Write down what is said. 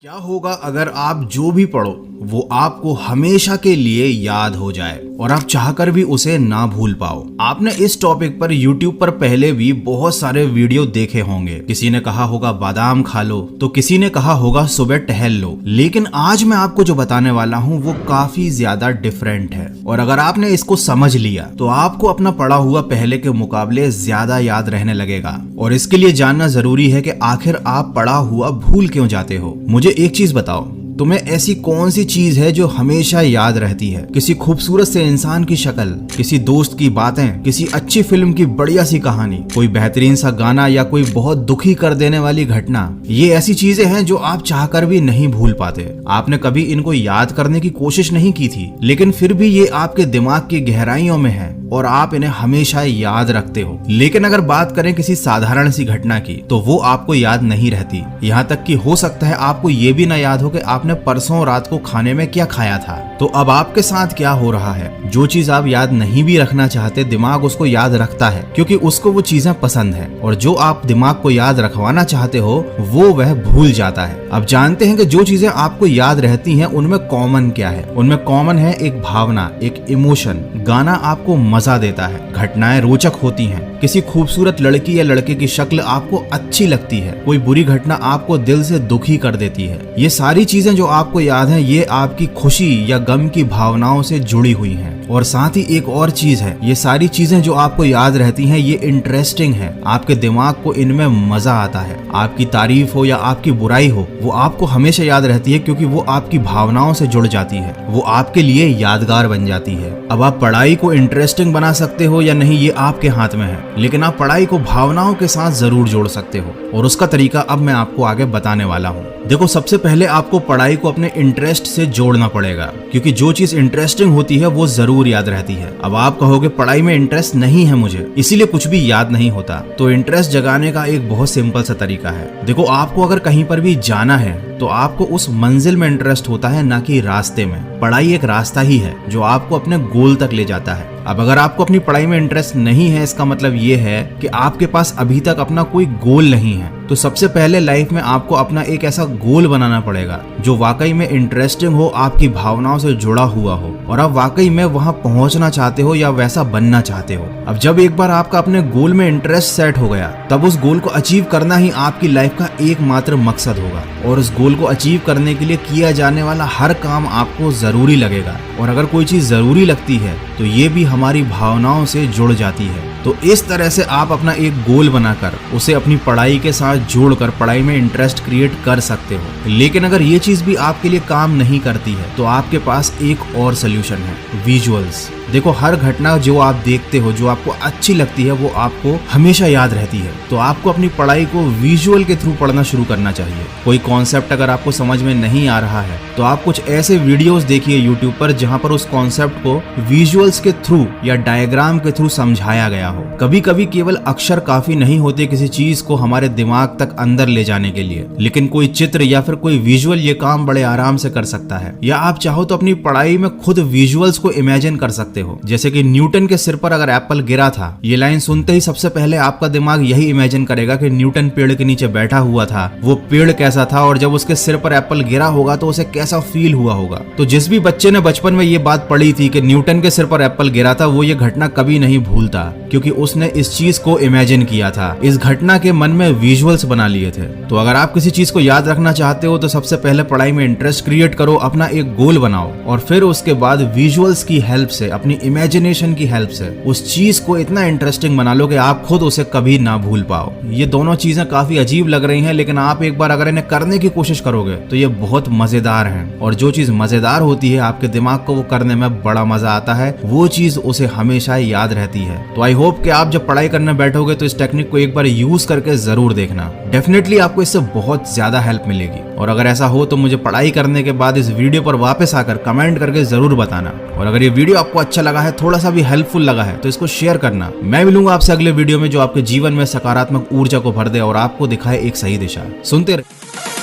क्या होगा अगर आप जो भी पढ़ो वो आपको हमेशा के लिए याद हो जाए और आप चाहकर भी उसे ना भूल पाओ। आपने इस टॉपिक पर YouTube पर पहले भी बहुत सारे वीडियो देखे होंगे। किसी ने कहा होगा बादाम खा लो, तो किसी ने कहा होगा सुबह टहल लो। लेकिन आज मैं आपको जो बताने वाला हूँ वो काफी ज्यादा डिफरेंट है, और अगर आपने इसको समझ लिया तो आपको अपना पढ़ा हुआ पहले के मुकाबले ज्यादा याद रहने लगेगा। और इसके लिए जानना जरूरी है कि आखिर आप पढ़ा हुआ भूल क्यों जाते हो। मुझे एक चीज बताओ, तुम्हें ऐसी कौन सी चीज है जो हमेशा याद रहती है? किसी खूबसूरत से इंसान की शक्ल, किसी दोस्त की बातें, किसी अच्छी फिल्म की बढ़िया सी कहानी, कोई बेहतरीन सा गाना या कोई बहुत दुखी कर देने वाली घटना। ये ऐसी चीजें हैं जो आप चाहकर भी नहीं भूल पाते। आपने कभी इनको याद करने की कोशिश नहीं की थी, लेकिन फिर भी ये आपके दिमाग की गहराइयों में है और आप इन्हें हमेशा याद रखते हो। लेकिन अगर बात करें किसी साधारण सी घटना की, तो वो आपको याद नहीं रहती। यहाँ तक कि हो सकता है आपको ये भी ना याद हो कि आपने परसों रात को खाने में क्या खाया था। तो अब आपके साथ क्या हो रहा है? जो चीज आप याद नहीं भी रखना चाहते, दिमाग उसको याद रखता है क्योंकि उसको वो चीजें पसंद है, और जो आप दिमाग को याद रखवाना चाहते हो वो वह भूल जाता है। अब जानते हैं कि जो चीजें आपको याद रहती हैं उनमें कॉमन क्या है? उनमें कॉमन है एक भावना, एक इमोशन। गाना आपको मजा देता है, घटनाएं रोचक होती हैं, किसी खूबसूरत लड़की या लड़के की शक्ल आपको अच्छी लगती है, कोई बुरी घटना आपको दिल से दुखी कर देती है। ये सारी चीजें जो आपको याद हैं, ये आपकी खुशी या गम की भावनाओं से जुड़ी हुई हैं। और साथ ही एक और चीज है, ये सारी चीजें जो आपको याद रहती हैं ये इंटरेस्टिंग है। आपके दिमाग को इनमें मजा आता है। आपकी तारीफ हो या आपकी बुराई हो, वो आपको हमेशा याद रहती है क्योंकि वो आपकी भावनाओं से जुड़ जाती है, वो आपके लिए यादगार बन जाती है। अब आप पढ़ाई को इंटरेस्टिंग बना सकते हो या नहीं, ये आपके हाथ में है, लेकिन आप पढ़ाई को भावनाओं के साथ जरूर जोड़ सकते हो, और उसका तरीका अब मैं आपको आगे बताने वाला हूँ। देखो, सबसे पहले आपको पढ़ाई को अपने इंटरेस्ट से जोड़ना पड़ेगा, क्योंकि जो चीज इंटरेस्टिंग होती है वो जरूर याद रहती है। अब आप कहोगे पढ़ाई में इंटरेस्ट नहीं है मुझे, इसीलिए कुछ भी याद नहीं होता। तो इंटरेस्ट जगाने का एक बहुत सिंपल सा तरीका है। देखो, आपको अगर कहीं पर भी जाना है तो आपको उस मंजिल में इंटरेस्ट होता है, ना कि रास्ते में। पढ़ाई एक रास्ता ही है जो आपको अपने गोल तक ले जाता है। अब अगर आपको अपनी पढ़ाई में इंटरेस्ट नहीं है, इसका मतलब ये है कि आपके पास अभी तक अपना कोई गोल नहीं है। तो सबसे पहले लाइफ में आपको अपना एक ऐसा गोल बनाना पड़ेगा जो वाकई में इंटरेस्टिंग हो, आपकी भावनाओं से जुड़ा हुआ हो, और आप वाकई में वहां पहुंचना चाहते हो या वैसा बनना चाहते हो। अब जब एक बार आपका अपने गोल में इंटरेस्ट सेट हो गया, तब उस गोल को अचीव करना ही आपकी लाइफ का एकमात्र मकसद होगा। और उस गोल को अचीव करने के लिए किया जाने वाला हर काम आपको जरूरी लगेगा, और अगर कोई चीज जरूरी लगती है तो ये भी हमारी भावनाओं से जुड़ जाती है। तो इस तरह से आप अपना एक गोल बनाकर उसे अपनी पढ़ाई के साथ जोड़कर पढ़ाई में इंटरेस्ट क्रिएट कर सकते हो। लेकिन अगर ये चीज भी आपके लिए काम नहीं करती है तो आपके पास एक और सोल्यूशन है, विजुअल्स। देखो, हर घटना जो आप देखते हो, जो आपको अच्छी लगती है, वो आपको हमेशा याद रहती है। तो आपको अपनी पढ़ाई को विजुअल के थ्रू पढ़ना शुरू करना चाहिए। कोई कॉन्सेप्ट अगर आपको समझ में नहीं आ रहा है तो आप कुछ ऐसे वीडियोस देखिए यूट्यूब पर जहां पर उस कॉन्सेप्ट को विजुअल्स के थ्रू या डायग्राम के थ्रू समझाया गया हो। कभी कभी केवल अक्षर काफी नहीं होते किसी चीज को हमारे दिमाग तक अंदर ले जाने के लिए, लेकिन कोई चित्र या फिर कोई विजुअल ये काम बड़े आराम से कर सकता है। या आप चाहो तो अपनी पढ़ाई में खुद विजुअल्स को इमेजिन कर सकते हो। जैसे कि न्यूटन के सिर पर अगर एप्पल गिरा था, ये लाइन सुनते ही सबसे पहले आपका दिमाग यही इमेजिन करेगा कि न्यूटन पेड़ के नीचे बैठा हुआ था, वो पेड़ कैसा था, और जब उसके सिर पर एप्पल गिरा होगा तो उसे कैसा फील हुआ होगा। तो जिस भी बच्चे ने बचपन में ये बात पढ़ी थी कि न्यूटन के सिर पर एप्पल गिरा था, वो ये घटना कभी नहीं भूलता, क्योंकि उसने इस चीज को इमेजिन किया था, इस घटना के मन में विजुअल्स बना लिए थे। तो अगर आप किसी चीज को याद रखना चाहते हो तो सबसे पहले पढ़ाई में इंटरेस्ट क्रिएट करो, अपना एक गोल बनाओ, और फिर उसके बाद विजुअल्स की हेल्प से, अपनी इमेजिनेशन की हेल्प से उस चीज को इतना इंटरेस्टिंग बना लो कि आप खुद उसे कभी ना भूल पाओ। ये दोनों चीजें काफी अजीब लग रही हैं, लेकिन आप एक बार अगर इन्हें करने की कोशिश करोगे तो ये बहुत मजेदार हैं। और जो चीज मजेदार होती है, आपके दिमाग को वो करने में बड़ा मजा आता है, वो चीज उसे हमेशा याद रहती है। तो आई होप कि आप जब पढ़ाई करने बैठोगे तो इस टेक्निक को एक बार यूज करके जरूर देखना। डेफिनेटली आपको इससे बहुत ज्यादा हेल्प मिलेगी। और अगर ऐसा हो तो मुझे पढ़ाई करने के बाद इस वीडियो पर वापस आकर कमेंट करके जरूर बताना। और अगर ये वीडियो आपको अच्छा लगा है, थोड़ा सा भी हेल्पफुल लगा है, तो इसको शेयर करना। मैं मिलूंगा आपसे अगले वीडियो में जो आपके जीवन में सकारात्मक ऊर्जा को भर दे और आपको दिखाए एक सही दिशा। सुनते रहिए।